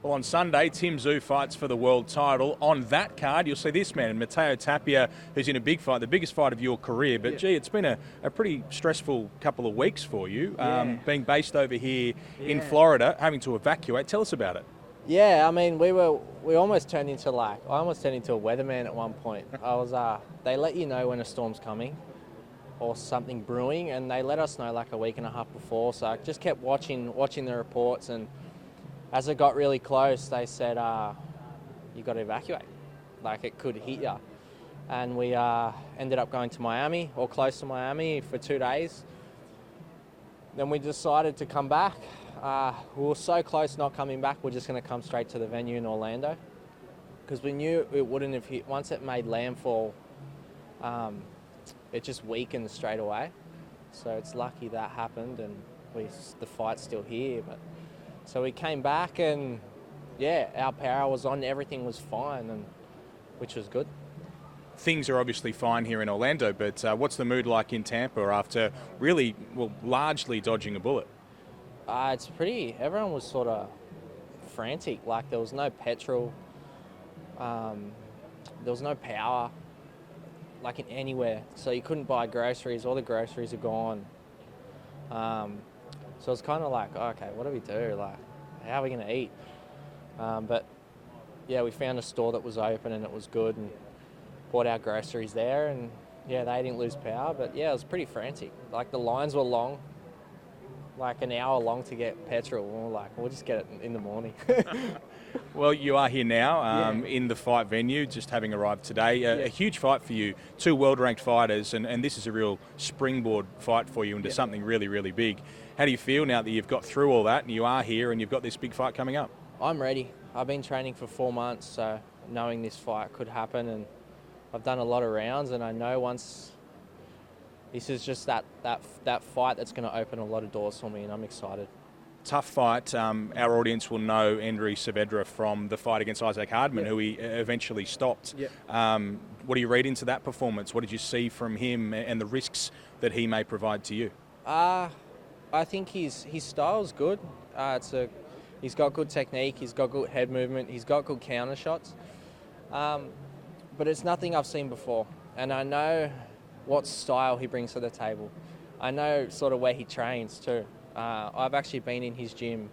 Well, on Sunday, Tim Tszyu fights for the world title. On that card, you'll see this man, Mateo Tapia, who's in a big fight, the biggest fight of your career. But, gee, it's been a pretty stressful couple of weeks for you, being based over here in Florida, having to evacuate. Tell us about it. Yeah, I mean, I almost turned into a weatherman at one point. They let you know when a storm's coming or something brewing, and they let us know like a week and a half before. So I just kept watching the reports, and as it got really close, they said, you got to evacuate. Like, it could hit you. And we ended up going to Miami, or close to Miami, for 2 days. Then we decided to come back. We were so close not coming back, we're just going to come straight to the venue in Orlando. Because we knew it wouldn't have hit. Once it made landfall, it just weakened straight away. So it's lucky that happened, and the fight's still here. So we came back, and our power was on, everything was fine, and which was good. Things are obviously fine here in Orlando, but what's the mood like in Tampa after largely dodging a bullet? Everyone was sort of frantic. Like, there was no petrol, there was no power, like, in anywhere. So you couldn't buy groceries, all the groceries are gone. So it's kind of like, okay, what do we do? Like, how are we going to eat? We found a store that was open and it was good, and bought our groceries there, and they didn't lose power. But it was pretty frantic. Like, the lines were long, like an hour long to get petrol. And we're like, we'll just get it in the morning. Well, you are here now in the fight venue, just having arrived today. A huge fight for you, two world-ranked fighters, and this is a real springboard fight for you into something really, really big. How do you feel now that you've got through all that and you are here and you've got this big fight coming up? I'm ready. I've been training for 4 months, so knowing this fight could happen, and I've done a lot of rounds, and I know once this is just that fight that's going to open a lot of doors for me, and I'm excited. Tough fight. Our audience will know Endry Saavedra from the fight against Isaac Hardman, who he eventually stopped. What do you read into that performance? What did you see from him and the risks that he may provide to you? I think his style's good. He's got good technique, he's got good head movement, he's got good counter shots. But it's nothing I've seen before. And I know what style he brings to the table. I know sort of where he trains too. I've actually been in his gym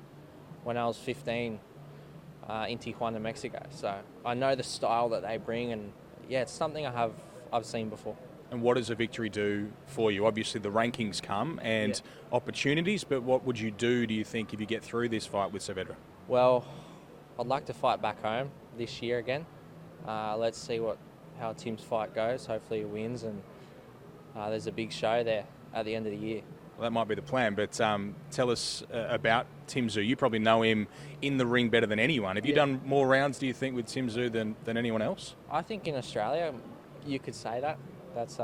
when I was 15 in Tijuana, Mexico. So I know the style that they bring, and it's something I've seen before. And what does a victory do for you? Obviously the rankings come and opportunities, but what would you do you think, if you get through this fight with Saavedra? Well, I'd like to fight back home this year again. Let's see how Tim's fight goes. Hopefully he wins, and there's a big show there at the end of the year. Well, that might be the plan, but tell us about Tim Tszyu. You probably know him in the ring better than anyone. Have you done more rounds, do you think, with Tim Tszyu than anyone else? I think in Australia, you could say that. That's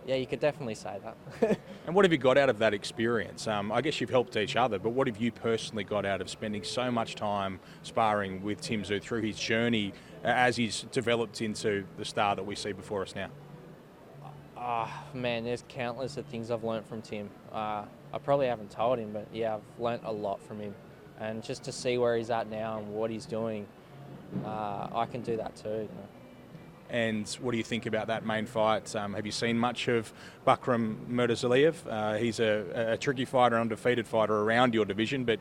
you could definitely say that. And what have you got out of that experience? I guess you've helped each other, but what have you personally got out of spending so much time sparring with Tim Tszyu through his journey as he's developed into the star that we see before us now? Man, there's countless of things I've learnt from Tim. I probably haven't told him, but I've learnt a lot from him. And just to see where he's at now and what he's doing, I can do that too. You know. And what do you think about that main fight? Have you seen much of Bakram Murtazaliyev? He's a tricky fighter, undefeated fighter around your division, but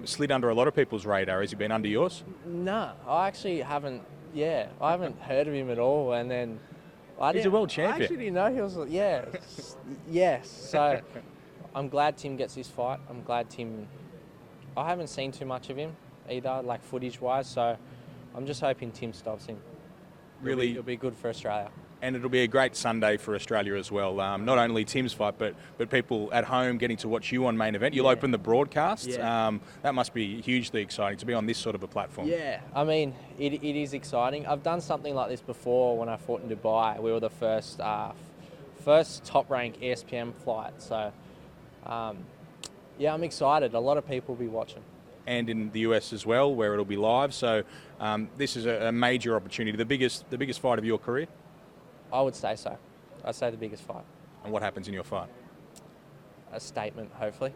slid under a lot of people's radar. Has he been under yours? No, I actually haven't. I haven't heard of him at all. And then he's a world champion. I actually didn't know he was. Yes. So I'm glad Tim gets this fight. I'm glad Tim. I haven't seen too much of him either, like footage-wise. So I'm just hoping Tim stops him. Really, it'll be good for Australia. And it'll be a great Sunday for Australia as well. Not only Tim's fight, but people at home getting to watch you on Main Event. You'll open the broadcast. That must be hugely exciting to be on this sort of a platform. Yeah, I mean, it is exciting. I've done something like this before when I fought in Dubai. We were the first top-ranked ESPN flight. So, I'm excited. A lot of people will be watching. And in the US as well, where it'll be live. So this is a major opportunity. The biggest fight of your career? I would say so. I'd say the biggest fight. And what happens in your fight? A statement, hopefully.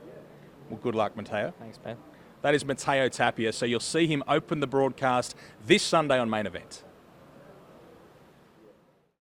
Well, good luck, Mateo. Thanks, Ben. That is Mateo Tapia. So you'll see him open the broadcast this Sunday on Main Event.